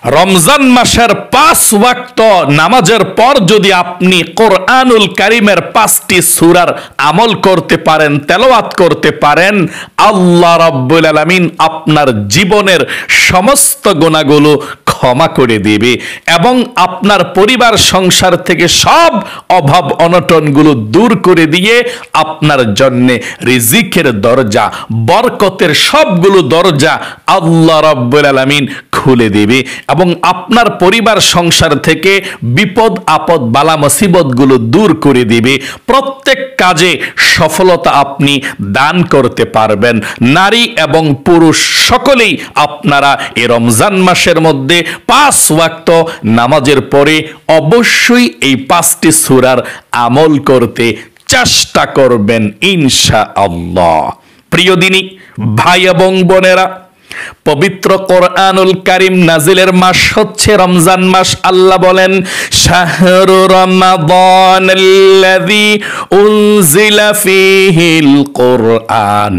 রমজান মাসের 5 ওয়াক্ত নামাজের পর যদি আপনি কোরআনুল কারীমের 5টি সূরার আমল করতে পারেন, তেলাওয়াত করতে পারেন, আল্লাহ রাব্বুল আলামিন আপনার জীবনের সমস্ত গুনাহগুলো ক্ষমা করে দিবে এবং আপনার পরিবার সংসার থেকে সব অভাব অনটনগুলো দূর করে দিয়ে আপনার জন্য রিজিকের দরজা, বরকতের সবগুলো দরজা আল্লাহ রাব্বুল আলামিন খুলে দিবে এবং আপনার পরিবার সংসার থেকে বিপদ আপদ বালা মুসিবতগুলো দূর করে দিবে। প্রত্যেক কাজে সফলতা আপনি দান করতে পারবেন। নারী এবং পুরুষ সকলেই আপনারা এই রমজান মাসের মধ্যে 5 ওয়াক্ত নামাজের পরে অবশ্যই এই 5টি সূরার আমল করতে চেষ্টা করবেন ইনশাআল্লাহ। প্রিয় দিনী ভাই এবং বোনেরা, পবিত্র কোরআনুল কারীম নাজিলের মাস হচ্ছে রমজান মাস। আল্লাহ বলেন, শাহরু রমাদানাল্লাযী উনজিলা ফীহিল কোরআন।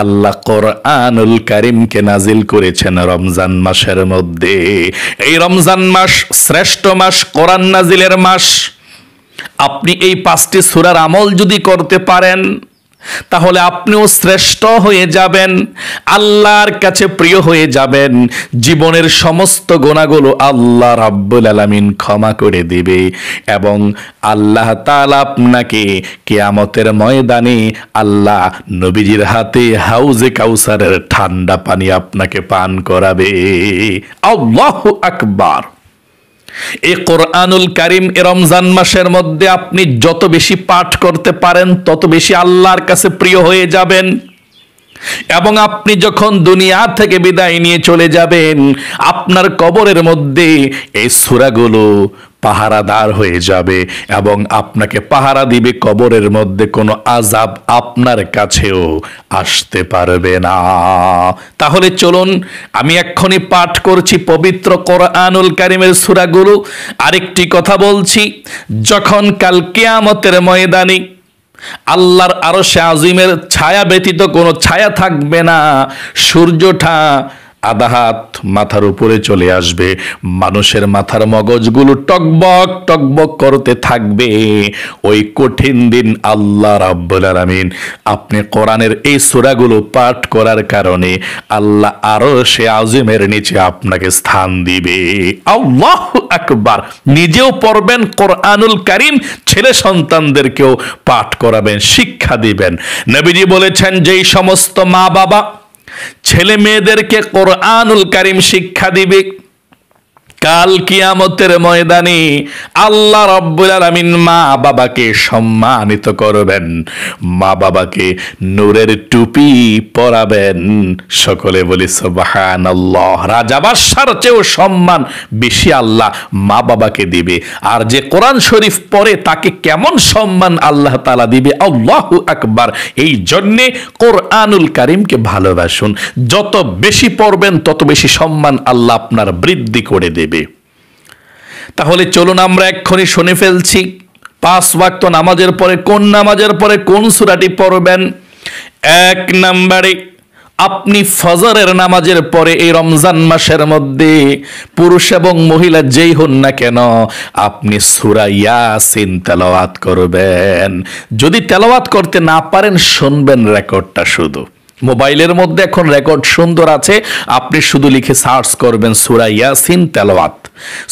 আল্লাহ কোরআনুল কারীমকে নাজিল করেছেন রমজান মাসের মধ্যে। এই রমজান মাস শ্রেষ্ঠ মাস, কোরআন নাজিলের মাস। আপনি এই 5টি সূরার আমল যদি করতে পারেন তাহলে আপনিও শ্রেষ্ঠ হয়ে যাবেন, আল্লাহর কাছে প্রিয় হয়ে যাবেন। জীবনের সমস্ত গুনাহগুলো আল্লাহ রাব্বুল আলামিন ক্ষমা করে দিবে এবং আল্লাহ তাআলা আপনাকে কিয়ামতের ময়দানে আল্লাহ নবীজির হাতে হাউজে কাউসারের ঠান্ডা পানি আপনাকে পান করাবে। আল্লাহু আকবার। এই কোরআনুল কারীম এ রমজান মাসের মধ্যে আপনি যত বেশি পাঠ করতে পারেন তত বেশি আল্লাহর কাছে প্রিয় হয়ে যাবেন এবং আপনি যখন দুনিয়া থেকে বিদায় নিয়ে চলে যাবেন আপনার কবরের মধ্যে এই সূরাগুলো পাহারাদার হয়ে যাবে এবং আপনাকে পাহারা দিবে। কবরের মধ্যে কোনো আযাব আপনার কাছেও আসতে পারবে না। তাহলে চলুন, আমি এক্ষুনি পাঠ করছি পবিত্র কোরআনুল কারীমের সূরাগুলো। আরেকটি কথা বলছি, যখন কাল কিয়ামতের ময়দানে আল্লাহর আরশে আজিমের ছায়া ব্যতীত কোনো ছায়া থাকবে না, সূর্যটা আধা হাত মাথার উপরে চলে আসবে, মানুষের মাথার মগজগুলো টকবক টকবক করতে থাকবে। ওই কঠিন দিন আল্লাহ রাব্বুল আলামিন আপনি কোরআনের এই সূরাগুলো পাঠ করার কারণে আল্লাহ আরশে আজিমের নিচে আপনাকে স্থান দিবে। আল্লাহু আকবার। নিজেও পড়বেন কোরআনুল কারীম, ছেলে সন্তানদেরকেও পাঠ করাবেন, শিক্ষা দিবেন। নবীজি বলেছেন, যেই সমস্ত মা বাবা ছেলে মেয়েদেরকে কোরআনুল কারীম শিক্ষা দিবে, কাল কিয়ামতের ময়দানে আল্লাহ রাব্বুল আলামিন মা বাবাকে সম্মানিত করবেন, মা বাবাকে নূরের টুপি পরাবেন। সকলে বলি সুবহানাল্লাহ। রাজা বাদশার চেয়েও সম্মান বেশি আল্লাহ মা বাবাকে দিবে। আর যে কোরআন শরীফ পড়ে তাকে কেমন সম্মান আল্লাহ তাআলা দিবে। আল্লাহু আকবার। এই জন্যে কোরআনুল কারীমকে ভালোবাসুন, যত বেশি পড়বেন তত বেশি সম্মান আল্লাহ আপনার বৃদ্ধি করে দেবে। তাহলে চলুন আমরা এক্ষুনি শুনে ফেলছি 5 ওয়াক্ত নামাজের পরে কোন নামাজের পরে কোন সূরাটি পড়বেন। 1 নম্বরে আপনি ফজরের নামাজের পরে এই রমজান মাসের মধ্যে পুরুষ এবং মহিলা যেই হন না কেন আপনি সূরা ইয়াসিন তেলাওয়াত করবেন। যদি তেলাওয়াত করতে না পারেন শুনবেন রেকর্ডটা। শুধু মোবাইলের মধ্যে এখন রেকর্ড সুন্দর আছে, আপনি শুধু লিখে সার্চ করবেন সূরা ইয়াসিন তেলাওয়াত।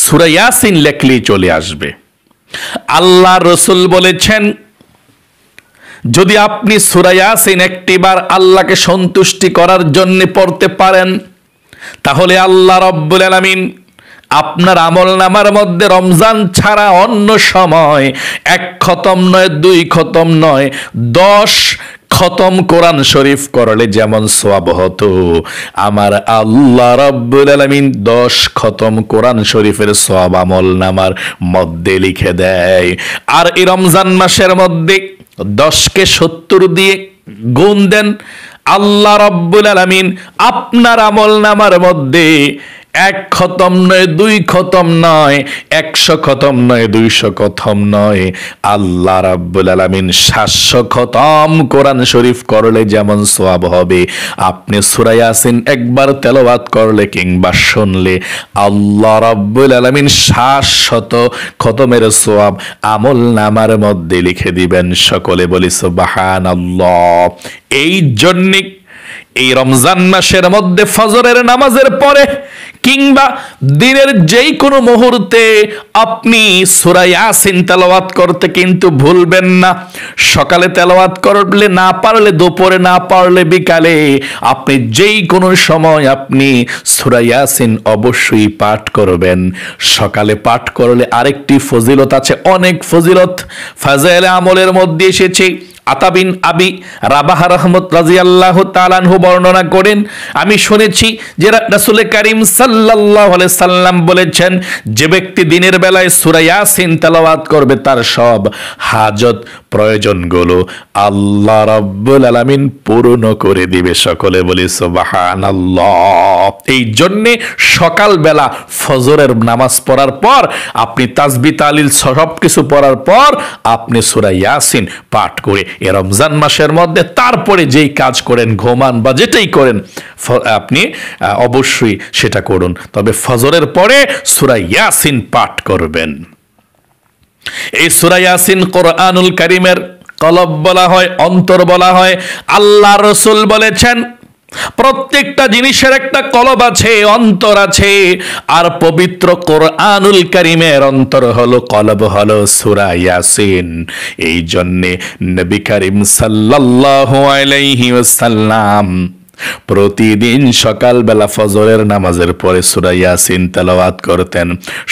সূরা ইয়াসিন লেখলেই চলে আসবে। আল্লাহ রাসূল বলেছেন, যদি আপনি সূরা ইয়াসিন একটিবার আল্লাহকে সন্তুষ্টি করার জন্য পড়তে পারেন তাহলে আল্লাহ রাব্বুল আলামিন আপনার আমলনামার মধ্যে রমজান ছাড়া অন্য সময় 1 খতম নয়, 2 খতম নয়, 10 খতম কোরআন শরীফ করলে যেমন সওয়াব হতো, আমার আল্লাহ রাব্বুল আলামিন 10 খতম কোরআন শরীফের সওয়াব আমলনামার মধ্যে লিখে দেয়। আর এই রমজান মাসের মধ্যে 10কে 70 দিয়ে গুণ দেন, আল্লাহ রাব্বুল আলামিন আপনার আমলনামার মধ্যে এক খতম নয়, 2 খতম নয়, 100 খতম নয়, 200 খতম নয়, আল্লাহ রাব্বুল আলামিন 700 খতম কোরআন শরীফ করলে যেমন সওয়াব হবে, আপনি সূরা ইয়াসিন একবার তেলাওয়াত করলে কিংবা শুনলে আল্লাহ রাব্বুল আলামিন 700 খতমের সওয়াব আমল নামার মধ্যে লিখে দিবেন। সকলে বলি সুবহানাল্লাহ। এই জন্য এই রমজান মাসের মধ্যে ফজরের নামাজের পরে কিংবা দিনের যেই কোনো মুহূর্তে আপনি সূরা ইয়াসিন তেলাওয়াত করতে কিন্তু ভুলবেন না। সকালে তেলাওয়াত করলে, না পারলে দুপুরে, না পারলে বিকালে, আপনি যেই কোনো সময় আপনি সূরা ইয়াসিন অবশ্যই পাঠ করবেন। সকালে পাঠ করলে আরেকটি ফজিলত আছে, অনেক ফজিলত ফাজাইলে আমলের মধ্যে এসেছে। আতা বিন আবি রাবাহ রাহমাত রাদিয়াল্লাহু তাআলা আনহু বর্ণনা করেন, আমি শুনেছি যে রাসূল কারীম সাল্লাল্লাহু আলাইহি সাল্লাম বলেছেন, যে ব্যক্তি দিনের বেলায় সূরা ইয়াসিন তেলাওয়াত করবে তার সব হাজত প্রয়োজনগুলো আল্লাহ রাব্বুল আলামিন পূর্ণ করে দিবে। সকলে বলি সুবহানাল্লাহ। এই জন্যে সকালবেলা ফজরের নামাজ পড়ার পর আপনি তাসবিহ তাহলিল সব কিছু পড়ার পর আপনি সূরা ইয়াসিন পাঠ করে এ রমজান মাসের মধ্যে তারপরে যেই কাজ করেন, ঘুমান বা যেটাই করেন, আপনি অবশ্যই সেটা করুন। তবে ফজরের পরে সূরা ইয়াসিন পাঠ করবেন। এই সূরা ইয়াসিন কোরআনুল কারীমের কলব বলা হয়, অন্তর বলা হয়। আল্লাহ রাসূল বলেছেন, প্রত্যেকটা জিনিসের একটা কলব আছে, অন্তর আছে, আর পবিত্র কোরআনুল কারীমের অন্তর হলো, কলব হলো সূরা ইয়াসিন। এই জন্যে নবী করিম সাল্লাল্লাহু আলাইহি ওয়াসাল্লাম প্রতিদিন সকালবেলা ফজরের নামাজের পরে সূরা ইয়াসিন তেলাওয়াত করতেন।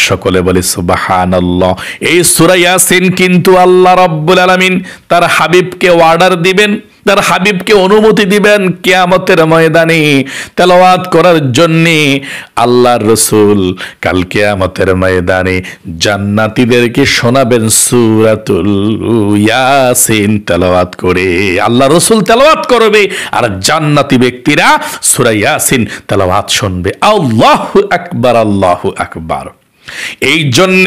সকলে বলি সুবহানাল্লাহ। এই সূরা ইয়াসিন কিন্তু আল্লাহ রাব্বুল আলামিন তার হাবিবকে অর্ডার দিবেন, তার হাবিবকে অনুমতি দিবেন কিয়ামতের ময়দানে তেলাওয়াত করার জন্য। আল্লাহর রাসূল কাল কিয়ামতের ময়দানে জান্নাতীদেরকে শোনাবেন সূরাতুল ইয়াসিন তেলাওয়াত করে। আল্লাহ রাসূল তেলাওয়াত করবে আর জান্নাতী ব্যক্তিরা সূরা ইয়াসিন তেলাওয়াত শুনবে। আল্লাহু আকবার, আল্লাহু আকবার। এই জন্য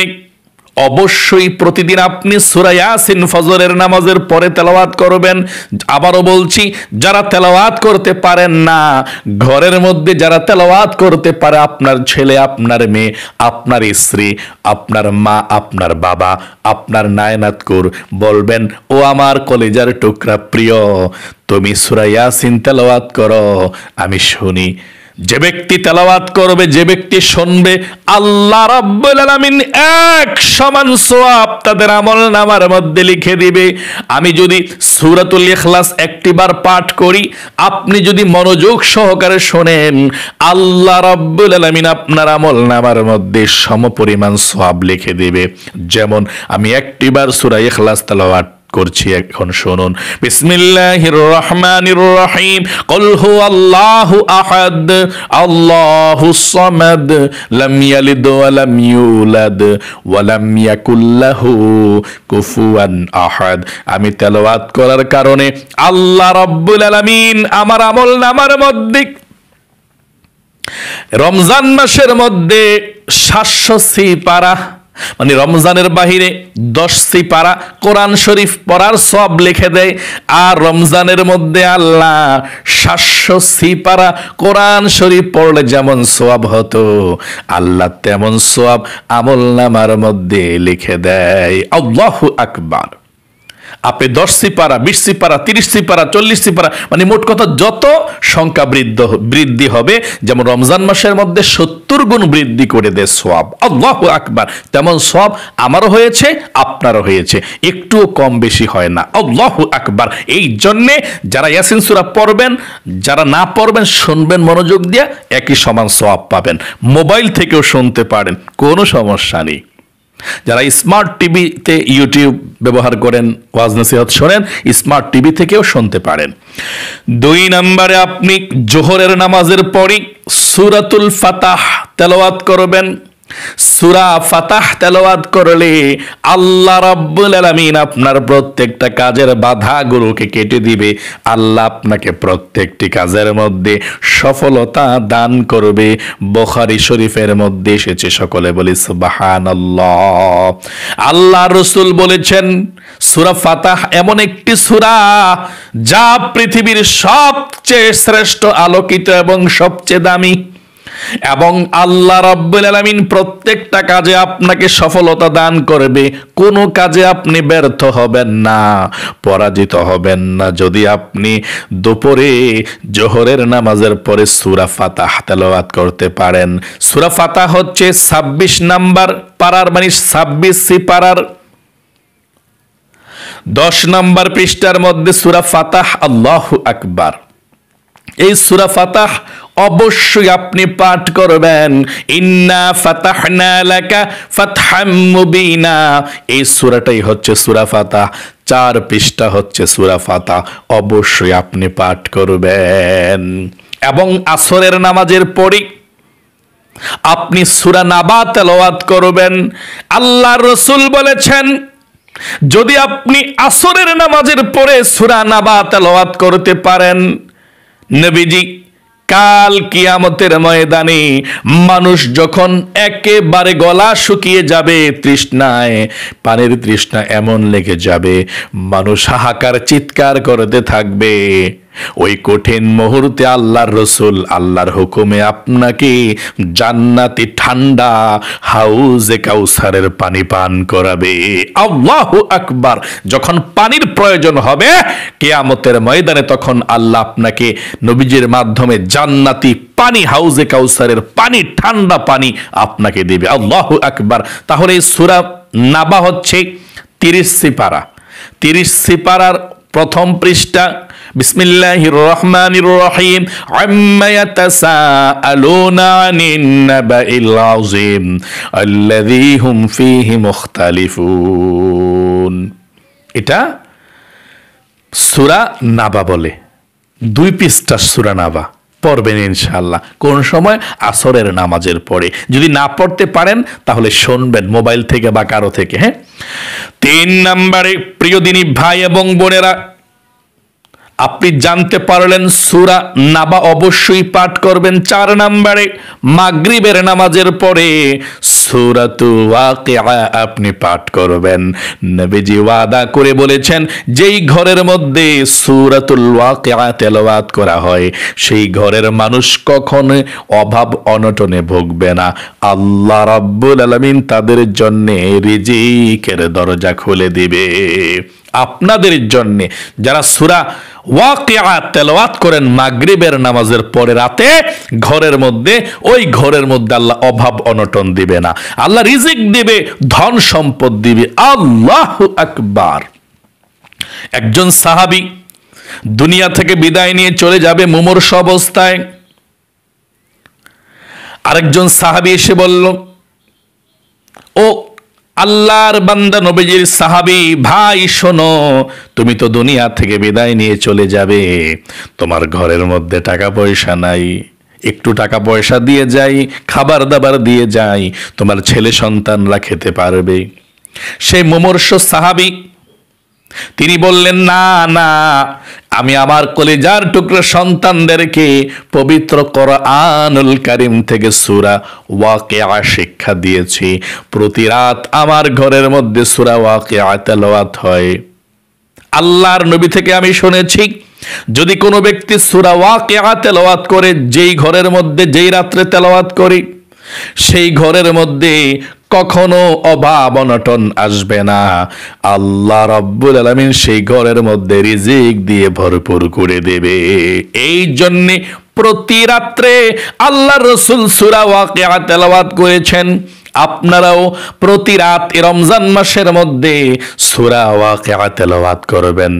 অবশ্যই প্রতিদিন আপনি সূরা ইয়াসিন ফজরের নামাজের পরে তেলাওয়াত করবেন। আবারও বলছি, যারা তেলাওয়াত করতে পারেন না, ঘরের মধ্যে যারা তেলাওয়াত করতে পারে, আপনার ছেলে, আপনার মেয়ে, আপনার স্ত্রী, আপনার মা, আপনার বাবা, আপনার নায়নাতকুর, বলবেন, ও আমার কলিজার টুকরা প্রিয়, তুমি সূরা ইয়াসিন তেলাওয়াত করো, আমি শুনি। যে ব্যক্তি তেলাওয়াত করবে, যে ব্যক্তি শুনবে, আল্লাহ রাব্বুল আলামিন এক সমান সওয়াব তাদের আমলনামার মধ্যে লিখে দিবে। আমি যদি সূরাতুল ইখলাস একটিবার পাঠ করি, আপনি যদি মনোযোগ সহকারে শোনেন, আল্লাহ রাব্বুল আলামিন আপনার আমলনামার মধ্যে সমপরিমাণ সওয়াব লিখে দিবে। যেমন আমি একটিবার সূরা ইখলাস তেলাওয়াত করছি, এখন শুনুন। বিসমিল্লাহির রহমানির রহিম। কুল হুয়াল্লাহু আহাদ, আল্লাহুস সামাদ, লাম ইয়ালিদ ওয়া লাম ইউলাদ ওয়া লাম ইয়াকুল লাহু কুফুয়ান আহাদ। আমি তেলাওয়াত করার কারণে আল্লাহ রাব্বুল আলামিন আমার আমলনামার মধ্যে রমজান মাসের মধ্যে 700 সিপারা, মানে রমজানের বাহিরে 10 সিপারা কোরআন শরীফ পড়ার সওয়াব লিখে দেয়। আর রমজানের মধ্যে আল্লাহ 700 সিপারা কোরআন শরীফ পড়লে যেমন সওয়াব হতো, আল্লাহ তেমন সওয়াব আমলনামার মধ্যে লিখে দেয়। আল্লাহু আকবার। আপনি 10 সিপারা, 20 সিপারা, 30 সিপারা, 40 সিপারা, মানে মোট কথা যত সংখ্যা বৃদ্ধি হবে, যেমন রমজান মাসের মধ্যে 70 গুণ বৃদ্ধি করে দেয় সওয়াব। আল্লাহু আকবার। তেমন সওয়াব আমারও হয়েছে, আপনারও হয়েছে, একটুও কম বেশি হয় না। আল্লাহু আকবার। এই জন্যে যারা ইয়াসিন সূরা পড়বেন, যারা না পড়বেন, শুনবেন মনোযোগ দিয়ে, একই সমান সওয়াব পাবেন। মোবাইল থেকেও শুনতে পারেন, কোনো সমস্যা নেই। যারা স্মার্ট টিভিতে ইউটিউব ব্যবহার করেন, ওয়াজ নসিহত শোনেন, স্মার্ট টিভি থেকেও শুনতে পারেন। 2 নম্বরে আপনি জোহরের নামাজের পরই সূরাতুল ফাতাহ তেলাওয়াত করবেন। সূরা ফাতাহ তেলাওয়াত করলে আল্লাহ রাব্বুল আলামিন আপনার প্রত্যেকটা কাজের বাধাগুলোকে কেটে দিবে। আল্লাহ আপনাকে প্রত্যেকটি কাজের মধ্যে সফলতা দান করবে। বুখারী শরীফের মধ্যে এসেছে, সকলে বলি সুবহানাল্লাহ। আল্লাহ রাসূল বলেছেন সূরা ফাতাহ এমন একটি সূরা যা পৃথিবীর সবচেয়ে শ্রেষ্ঠ, আলোকিত এবং সবচেয়ে দামি, এবং আল্লাহ রাব্বুল আলামিন প্রত্যেকটা কাজে আপনাকে সফলতা দান করবে। কোনো কাজে আপনি ব্যর্থ হবেন না, পরাজিত হবেন না যদি আপনি দুপুরে জোহরের নামাজের পরে সূরা ফাতাহ তেলাওয়াত করতে পারেন। সূরা ফাতাহ হচ্ছে 26 নাম্বার পারার, মানে 26 পারার 10 নাম্বার পৃষ্ঠার মধ্যে সূরা ফাতাহ। আল্লাহু আকবার। এই সূরা ফাতাহ অবশ্যই আপনি পাঠ করবেন। ইন্না ফাতাহনা লাকা ফাতহাম মুবিনা, এই সূরাটাই হচ্ছে সূরা ফাতাহ। 4 পৃষ্ঠা হচ্ছে সূরা ফাতাহ, অবশ্যই আপনি পাঠ করবেন। এবং আসরের নামাজের পরে আপনি সূরা নাবা তেলাওয়াত করবেন। আল্লাহর রাসূল বলেছেন যদি আপনি আসরের নামাজের পরে সূরা নাবা তেলাওয়াত করতে পারেন, নবীজি কাল কিয়ামতের ময়দানে মানুষ যখন একেবারে গলা শুকিয়ে যাবে তৃষ্ণায়, পানির তৃষ্ণা এমন লেগে যাবে, মানুষ হাহাকার চিৎকার করতে থাকবে, ওই কঠিন মুহূর্তে আল্লাহর রাসূল আল্লাহর হুকুমে আপনাকে জান্নাতি ঠান্ডা হাউজে কাউসারের পানি পান করাবে। আল্লাহু আকবার। যখন পানির প্রয়োজন হবে কিয়ামতের ময়দানে, তখন আল্লাহ আপনাকে নবীজির মাধ্যমে জান্নাতি পানি, হাউজে কাউসারের পানি, ঠান্ডা পানি আপনাকে দিবে। আল্লাহু আকবার। তাহলে এই সূরা নাবা হচ্ছে 30 সিপারা। 30 সিপারার প্রথম পৃষ্ঠা, বিসমিল্লাহির রহমানির রহিম, আম্মা ইয়াতাসাআলুনা আনিন নাবাইল আযীম আল্লাযী হুম ফীহি মুখতালিফুন। এটা সূরা নাবা বলে। 2 পৃষ্ঠা সূরা নাবা পড়বেন ইনশাআল্লাহ। কোন সময়? আসরের নামাজের পরে। যদি না পড়তে পারেন তাহলে শুনবেন মোবাইল থেকে বা কারো থেকে। হ্যাঁ, 3 নম্বরে প্রিয় দিনী ভাই এবং বোনেরা, আপনি জানতে পারলেন সূরা নাবা অবশ্যই পাঠ করবেন। 4 নম্বরে মাগরিবের নামাজের পরে সূরাতুল ওয়াকিয়া আপনি পাঠ করবেন। নবীজি ওয়াদা করে বলেছেন যেই ঘরের মধ্যে সূরাতুল ওয়াকিয়া তেলাওয়াত করা হয় সেই ঘরের মানুষ কখনো অভাব অনটনে ভুগবে না। আল্লাহ রাব্বুল আলামিন তাদের জন্য রিজিকের দরজা খুলে দিবে। আপনাদের জন্য যারা সূরা ওয়াকিয়া তেলাওয়াত করেন মাগরিবের নামাজের পরে রাতে, ঘরের মধ্যে, ওই ঘরের মধ্যে আল্লাহ অভাব অনটন দিবে না, আল্লাহ রিজিক দিবে, ধন সম্পদ দিবে। আল্লাহু আকবার। একজন সাহাবী দুনিয়া থেকে বিদায় নিয়ে চলে যাবে মুমূর্ষু অবস্থায়। আরেকজন সাহাবী এসে বলল, ও আল্লাহর বান্দা নবীজির সাহাবী ভাই, শোনো, তুমি তো দুনিয়া থেকে বিদায় নিয়ে চলে যাবে, তোমার ঘরের মধ্যে টাকা পয়সা নাই, একটু টাকা পয়সা দিয়ে যাই, খাবার দাবার দিয়ে যাই, তোমার ছেলে সন্তানরা খেতে পারবে। সেই মুমূর্ষু সাহাবী তিনি বললেন, না না, আমি আমার কলিজার টুকরো সন্তানদেরকে পবিত্র কোরআনুল কারীম থেকে সূরা ওয়াকিয়া শিক্ষা দিয়েছি। প্রতি রাত আমার ঘরের মধ্যে সূরা ওয়াকিয়া তেলাওয়াত হয়। আল্লাহর নবী থেকে আমি শুনেছি, যদি কোনো ব্যক্তি সূরা ওয়াকিয়া তেলাওয়াত করে, যেই ঘরের মধ্যে যেই রাত্রে তেলাওয়াত করি, সেই ঘরের মধ্যে কখনো অভাব অনটন আসবে না। আল্লাহ রাব্বুল আলামিন সেই ঘরের মধ্যে রিজিক দিয়ে ভরপুর করে দেবে। এই জন্য প্রতি রাত্রে আল্লাহর রাসূল সূরা ওয়াকিয়া তেলাওয়াত করেছেন। আপনারাও প্রতি রাত রমজান মাসের মধ্যে সূরা ওয়াকিয়া তেলাওয়াত করবেন।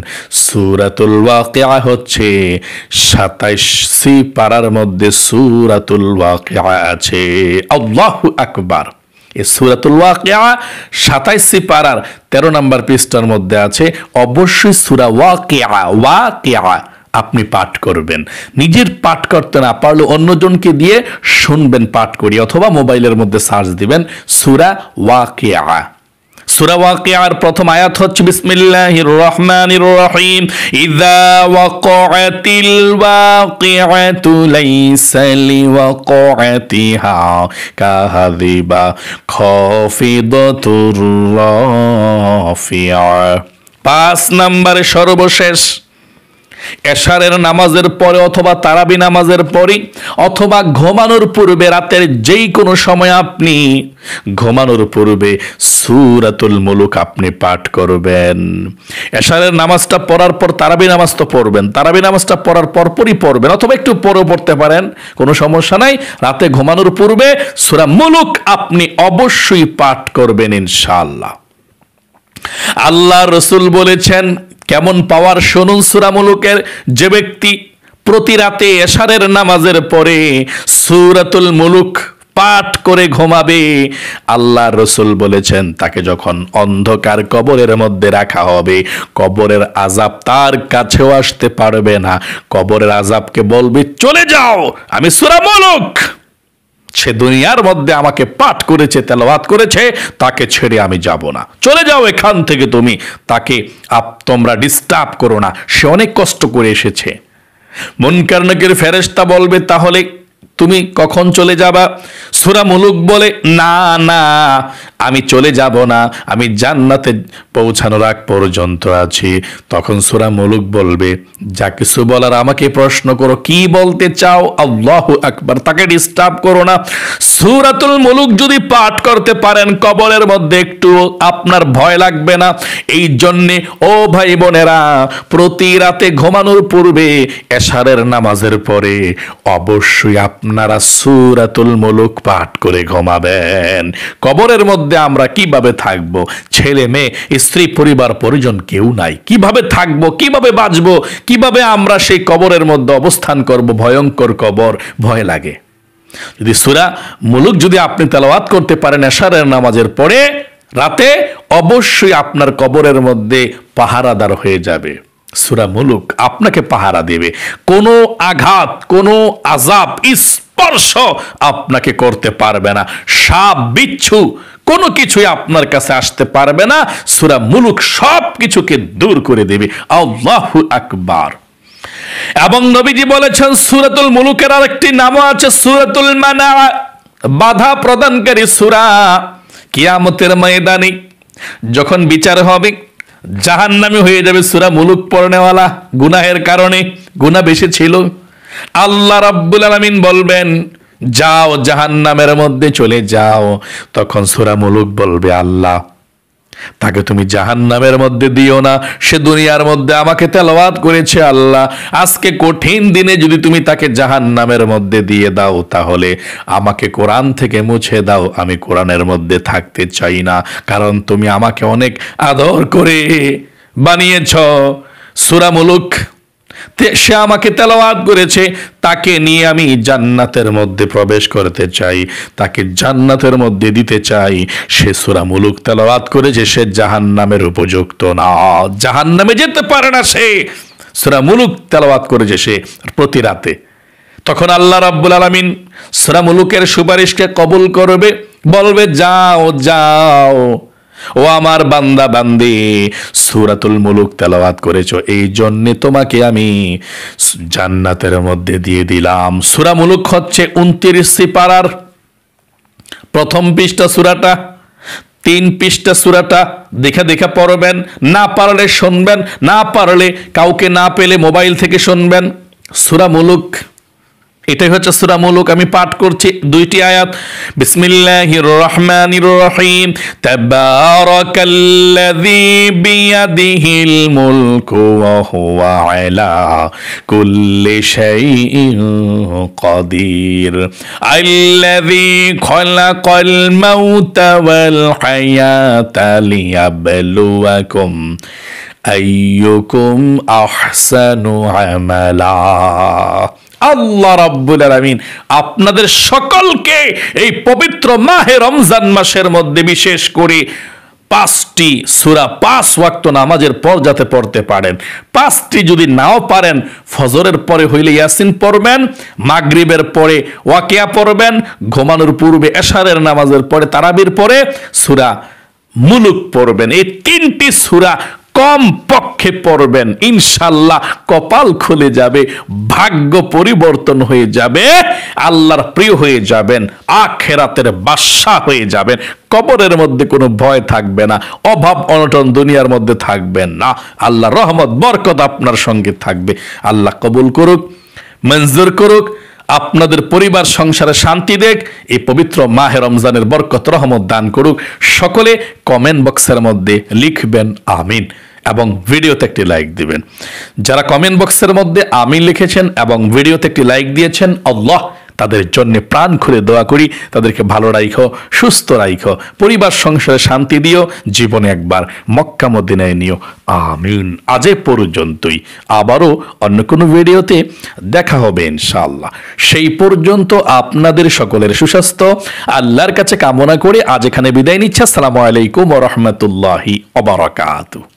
সূরাতুল ওয়াকিয়া হচ্ছে 27 পারার মধ্যে সূরাতুল ওয়াকিয়া আছে। আল্লাহু আকবার। এই সূরাতুল ওয়াকিয়া 27 পারার 13 নম্বর পৃষ্ঠার মধ্যে আছে। অবশ্যই সূরা ওয়াকিয়া, ওয়াকিয়া আপনি পাঠ করবেন। নিজের পাঠ করতে না পারলে অন্যজনকে দিয়ে শুনবেন পাঠ করি, অথবা মোবাইলের মধ্যে সার্চ দিবেন সূরা ওয়াকিয়া। সূরা ওয়াকিয়ার প্রথম আয়াত হচ্ছে বিসমিল্লাহির রহমানির রহিম, ইযা ওয়াকাতিল ওয়াকিআতু লাইসা লিওয়াকাতিহা কাযাবা খাফিদাতুর রাফিআ। 5 নম্বরে সর্বশেষ, এশারের নামাজের পরে অথবা তারাবি নামাজের পরে অথবা ঘুমানোর পূর্বে, রাতের যেই কোনো সময় আপনি ঘুমানোর পূর্বে সূরাতুল মুলুক আপনি পাঠ করবেন। এশারের নামাজটা পড়ার পর তারাবি নামাজ তো পড়বেন, তারাবি নামাজটা পড়ার পরপরই পড়বেন, অথবা একটু পরে পড়তে পারেন, কোনো সমস্যা নাই। রাতে ঘুমানোর পূর্বে সূরা মুলুক আপনি অবশ্যই পাঠ করবেন ইনশাআল্লাহ। আল্লাহ রসুল বলেছেন, কেমন পাওয়ার শুনুন সূরা মুলুকের। যে ব্যক্তি প্রতি রাতে এশারের নামাজের পরে সূরাতুল মুলুক পাঠ করে ঘুমাবে, আল্লাহ রসুল বলেছেন তাকে যখন অন্ধকার কবরের মধ্যে রাখা হবে, কবরের আযাব তার কাছেও আসতে পারবে না। কবরের আযাবকে বলবে, চলে যাও, আমি সূরা মুলুক, সে দুনিয়ার মধ্যে আমাকে পাঠ করেছে, তেলাওয়াত করেছে, তাকে ছেড়ে আমি যাব না, চলে যাও এখান থেকে, তুমি তাকে তোমরা ডিস্টার্ব করো না, সে অনেক কষ্ট করে এসেছে। মুনকার নাকির ফেরেশতা বলবে, তাহলে তুমি কখন চলে যাবা? সূরা মুলুক বলে, না না, আমি চলে যাব না, আমি জান্নাতে পৌঁছানোর আগ পর্যন্ত আছি। তখন সূরা মুলুক বলবে, যা কিছু বলার আমাকে প্রশ্ন করো, কি বলতে চাও? আল্লাহু আকবার, তাকে ডিস্টার্ব করো না। সূরাতুল মুলুক যদি পাঠ করতে পারেন, কবরের মধ্যে একটু আপনার ভয় লাগবে না। এই জন্যে ও ভাই বোনেরা, প্রতি রাতে ঘুমানোর পূর্বে এশারের নামাজের পরে অবশ্যই আপনারা সূরাতুল মুলুক পাঠ করে ঘুমাবেন। কবরের মধ্যে আমরা কিভাবে থাকবো? ছেলে মেয়ে, স্ত্রী, পরিবার পরিজন কেউ নাই, কিভাবে থাকবো, কিভাবে বাঁচবো, কিভাবে আমরা সেই কবরের মধ্যে অবস্থান করব? ভয়ঙ্কর কবর, ভয় লাগে। যদি সূরা মুলুক যদি আপনি তেলাওয়াত করতে পারেন এশারের নামাজের পরে রাতে, অবশ্যই আপনার কবরের মধ্যে পাহারাদার হয়ে যাবে। সূরা মুলুক আপনাকে পাহারা দেবে, কোনো আঘাত, কোনো আযাব, স্পর্শ আপনাকে করতে পারবে না। সাপ, বিচ্ছু কোনো কিছুই আপনার কাছে আসতে পারবে না। সূরা মুলুক সব কিছুকে দূর করে দেবে। আল্লাহু আকবার। এবং নবীজি বলেছেন, সূরাতুল মুলুকের আরেকটি নামও আছে সূরাতুল মানা, বাধা প্রদানকারী সূরা। কিয়ামতের ময়দানে যখন বিচার হবে, জাহান্নামী হয়ে যাবে সূরা মুলুক পড়নেওয়ালা, গুনাহের কারণে, গুনাহ বেশি ছিল। আল্লাহ রাব্বুল আলামিন বলবেন, যাও জাহান্নামের মধ্যে চলে যাও। তখন সূরা মুলুক বলবে, আল্লাহ তাকে তুমি জাহান্নামের মধ্যে দিও না, সে দুনিয়ার মধ্যে আমাকে তেলাওয়াত করেছে। আল্লাহ, আজকে কঠিন দিনে যদি তুমি তাকে জাহান্নামের মধ্যে দিয়ে দাও, তাহলে আমাকে কোরআন থেকে মুছে দাও, আমি কোরআনের মধ্যে থাকতে চাই না, কারণ তুমি আমাকে অনেক আদর করে বানিয়েছ। সূরা মুলুক সে আমাকে তেলাওয়াত করেছে, তাকে নিয়ে আমি জান্নাতের মধ্যে প্রবেশ করতে চাই, তাকে জান্নাতের মধ্যে দিতে চাই। সে সূরা মুলুক তেলাওয়াত করেছে, সে জাহান্নামের উপযুক্ত না, জাহান্নামে যেতে পারে না। সে সূরা মুলুক তেলাওয়াত করেছে সে প্রতি রাতে। তখন আল্লাহ রাব্বুল আলামিন সূরা মুলুকের সুপারিশকে কবুল করবে, বলবে, যাও যাও, ও আমার বান্দা বান্দি, সূরাতুল মুলুক তেলাওয়াত করেছো, এই জন্য তোমাকে আমি জান্নাতের মধ্যে দিয়ে দিলাম। সূরা মুলুক হচ্ছে 29 পারার প্রথম পৃষ্ঠা সূরাটা, 3 পৃষ্ঠা সূরাটা দেখে দেখে পড়বেন, না পারলে শুনবেন, না পারলে কাউকে না পেলে মোবাইল থেকে শুনবেন। সূরা মুলুক, এটাই হচ্ছে সূরা মুলুক। আমি পাঠ করছি 2টি আয়াত। বিসমিল্লাহির রহমানির রহিম, তাবারাকাল্লাযী বিয়াদিহিল মুলকু ওয়া হুয়া আলা কুল্লি শাইইন কাদির, আল্লাযী খালাকাল মাউতা ওয়াল হায়াতা লিয়াবলুয়াকুম আইয়ুকুম আহসানু আমালা। আল্লাহ রাব্বুল আলামিন আপনাদের সকলকে এই পবিত্র মাহে রমজান মাসের মধ্যে বিশেষ করে 5টি সূরা 5 ওয়াক্ত নামাজের পর যাতে পড়তে পারেন। 5টি যদি নাও পারেন, ফজরের পরে হইলে ইয়াসিন পড়বেন, মাগরিবের পরে ওয়াকিয়া পড়বেন, ঘুমানোর পূর্বে এশারের নামাজের পরে তারাবির পরে সূরা মুলুক পড়বেন। এই 3টি সূরা কম পক্ষে পড়বেন, ইনশাআল্লাহ কপাল খুলে যাবে, ভাগ্য পরিবর্তন হয়ে যাবে, আল্লাহর প্রিয় হয়ে যাবেন, আখিরাতের বাদশা হয়ে যাবেন। কবরের মধ্যে কোনো ভয় থাকবে না, অভাব অনটন দুনিয়ার মধ্যে থাকবে না। আল্লাহর রহমত বরকত আপনার সঙ্গে থাকবে। আল্লাহ কবুল করুক, মঞ্জুর করুক, আপনাদের পরিবার সংসারে শান্তি দেখ, এই পবিত্র মাহে রমজানের বরকত রহমত দান করুক। সকলে কমেন্ট বক্সের মধ্যে লিখবেন আমিন এবং ভিডিওতে একটি লাইক দিবেন। যারা কমেন্ট বক্সের মধ্যে আমিন লিখেছেন এবং ভিডিওতে একটি লাইক দিয়েছেন, আল্লাহ তাদের জন্য প্রাণ খুলে দোয়া করি, তাদেরকে ভালো রাখো, সুস্থ রাখো, পরিবার সংসারে শান্তি দিও, জীবনে একবার মক্কা মদিনায় নিও, আমিন। আজ এ পর্যন্তই, আবারও অন্য কোনো ভিডিওতে দেখা হবে ইনশাআল্লাহ। সেই পর্যন্ত আপনাদের সকলের সুস্বাস্থ্য আল্লাহর কাছে কামনা করে আজ এখানে বিদায় নিচ্ছি। আসসালামু আলাইকুম ওয়া রাহমাতুল্লাহি ওয়া বারাকাতুহু।